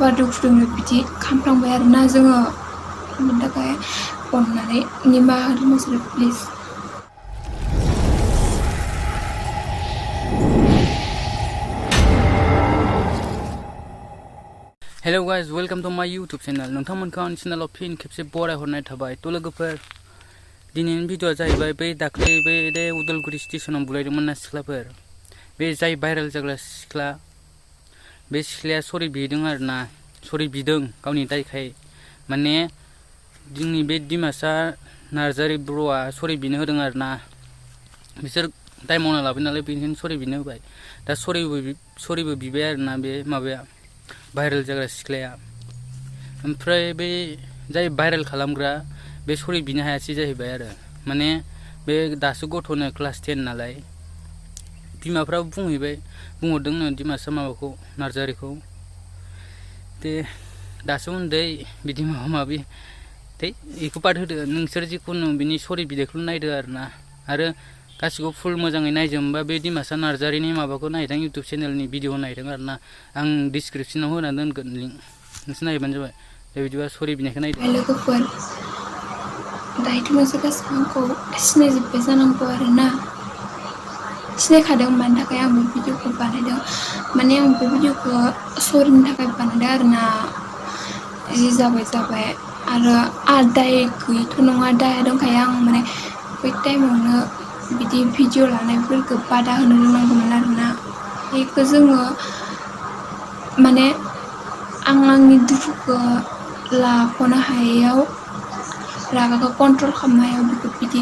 अभार दुखु दङ बिदि खालामफ्लांबाय आरोना जोङो बेनि थाखाय अननानै निमाहा होदो नोंसोरो please. Hello guys, welcome to my YouTube channel. नोंथांमोनखौ आंनि चेनेलाव फिन खेबसे बरायहरनाय थाबाय। थ' लोगोफोर, दिनैनि भिडिअ'आ जाहैबाय बै दाख्लै बे उदालगुरि स्टेशनाव बुलायदोंमोन ना सिख्लाफोर, बे जाय भाइरेल जाग्रा सिख्ला, बे सिख्लाया सरि बिदों आरोना, सरि बिदों गावनि दायखाय। माने जोंनि बे डिमासा नार्जारि ब्र'आ सरि बिनो होदों आरोना। बिसोर दाय मावना लाबाय नालाय, बेनिखायनो सरि बिनो होबाय। दा सरिबो बिबाय आरोना बे माबाया भाइरेल जाग्रा सिख्लाया। ओमफ्राय बे जाय भाइरेल खालामग्रा बे सरि बिनो हायासै जाहैबाय आरो। माने बे दासो गथ'नो क्लास 10 नालाय, बिमाफ्राबो बुंहरदोंनो डिमासा माबाखौ नार्जारिखौ, दे दासो उन्दै बिदि माबा माबि, थै बेखौ बाद होदो नोंसोर जिखुनु बिनि सरि बिदायखौल' नायदो आरोना। आरो गासिखौबो फुल मोजाङै नायजोबोबा बे डिमासा नार्जारिनि माबाखौ नायदों, इउटुब चेनेलनि भिडिअ नायदों आरोना। आं डिसक्रिपसनाव होना दोनगोन लिंक, नोंसोर नायबानो जाबाय। दे बिदिबा सरि बिनायखौ नायदो। लोगोफोर, दायोथ' नोंसोर गासिबो आंखौ सिनायजोब्बाय जानांगौ आरोना। सिनायखादों मानि थाखाय आं बे भिडिअखौ बानायदों। माने आं बे भिडिअखौ सरिनि थाखाय बानायदों आरोना। जि जाबाय आरो दाय गैयैथ' नङा, दाया दंखायो। आं माने बै टाइमावनो बिदि भिडिअ लानायफोरखौ बादा होनो रोंनांगौमोन आरोना। बेखौ जोङो माने आं आंनि दुखुखौ लाख'नो हायैयाव, रागाखौ कन्ट्रल खालामनो हायैयाव बेखौ बिदि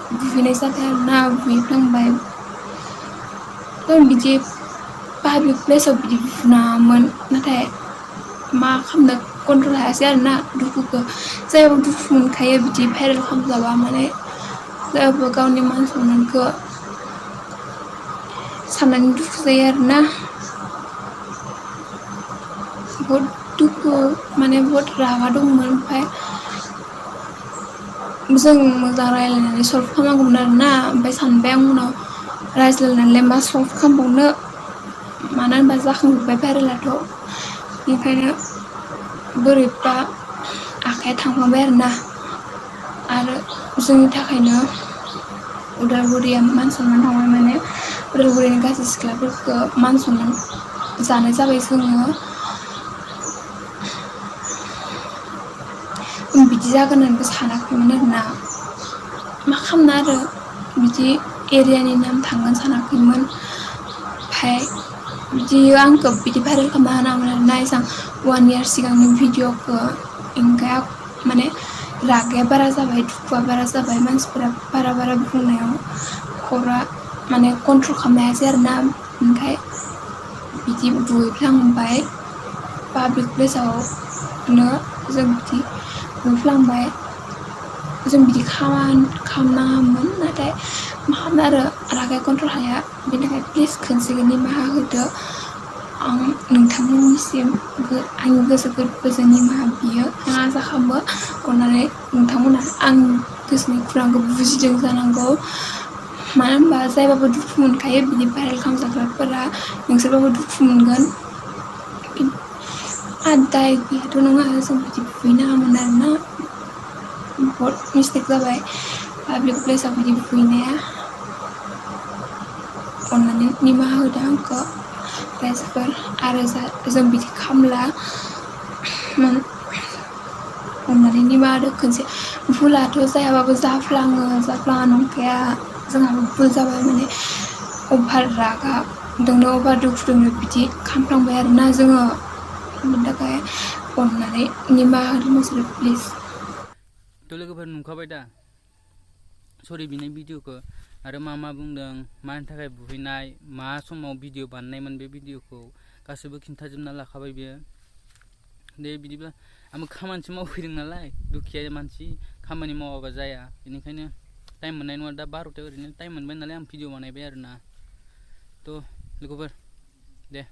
बुहैनाय जाबाय आरोना, बुहैफ्लांबाय। बिदि पाब्लिक प्लेसाव बिदि बुनाङामोन, नाथाय मा खालामनो कन्ट्रल हायासै आरोना दुखुखौ। जायबो दुखु मोनखायो बिदि भाइरेल खालामजाबा, माने जायबो गावनि मान सन्मानखौ साननानै दुखु जायो आरोना। बहुत दुखु, माने बहुत रागा दंमोन। ओमफ्राय जों मोजां रायज्लायनानै सल्भ खालामनांगौमोन आरोना। ओमफ्राय सानबाय आं उनाव, रायज्लायनानैलाय मा सल्भ खालामबावनो, मानो होनबा जाखांजोब्बाय भाइरेलाथ'। बेनिखायनो बोरैबा आखाइया थांफ्लांबाय आरोना। आरो जोंनि थाखायनो उदालगुरिया मान सन्मान थांबाय। माने उदालगुरिनि गासै सिख्लाफोरखौ मान सन्मान जानाय जाबाय जोङो। बिदि जागोन होननानैबो सानाखैमोन आरोना। मा खालामनो आरो, बिदि एरियानि नाम थांगोन सानाखैमोन। ओमफ्राय बिदि आंखौ बिदि भाइरेल खालामना होनाङामोन आरोना। एसां 1 year सिगांनि भिडिअखौ। ओंखाय माने रागाया बारा जाबाय, दुखुआ बारा जाबाय, मानसिफोरा बारा बुंनायाव खरा माने कन्ट्रल खालामनो हायासै आरोना। ओमफ्राय बिदि बुहैफ्लांबाय पाब्लिक प्लेसावनो, जों बिदि बुहैफ्लांबाय। जों बिदि खालामनाङामोन, नाथाय मा खालामनो आरो, रागाया कन्ट्रल हाया। बेनि थाखाय प्लिज खनसेखौ निमाहा होदो। आं नोंथांमोननिसिम आंनि गोसो गोरबोजों निमाहा बियो। आं आसा खालामो अननानै नोंथांमोना आंनि गोसोनि खुरांखौ बुजिदों जानांगौ। मानो होनबा जायबाबो दुखु मोनखायो बिदि भाइरेल खालामजाग्राफोरा, नोंसोरबाबो दुखु मोनगोन। दाय गैयाथ' नङा, जों बिदि बुहैनाङामोन आरोना। बहुत मिस्टेक जाबाय पाब्लिक प्लेसाव बिदि बुहैनाया। अननानै निमाहा होदो आंखौ रायजोफोर। आरो जों बिदि खालामला, अननानै निमाहा होदो खनसे। भुलाथ' जायाबाबो जाफ्लाङा नंखाया। जोंहाबो भुल जाबाय, माने अभार रागा दोंनो, अभार दुखु दोंनो बिदि खालामफ्लांबाय आरोना जोङो। बेनि थाखाय अननानै निमाहा होदो नोंसोरो प्लिज। थ' लोगोफोर, नुखाबाय दा सरि बिनाय भिडिअखौ, आरो मा बुंदों, मानि थाखाय बुहैनाय, मा समाव भिडिअ बानायनायमोन, बे भिडिअखौ गासैबो खिन्थाजोबना लाखाबाय बियो। दे बिदिब्ला, आंबो खामानिसो मावफैदों नालाय, दुखिया मानसि, खामानि मावाबा जाया। बेनिखायनो टाइम मोननाय नङा। दा 12थायाव ओरैनो टाइम मोनबाय नालाय आं भिडिअ बानायबाय आरोना। थ' लोगोफोर, दे।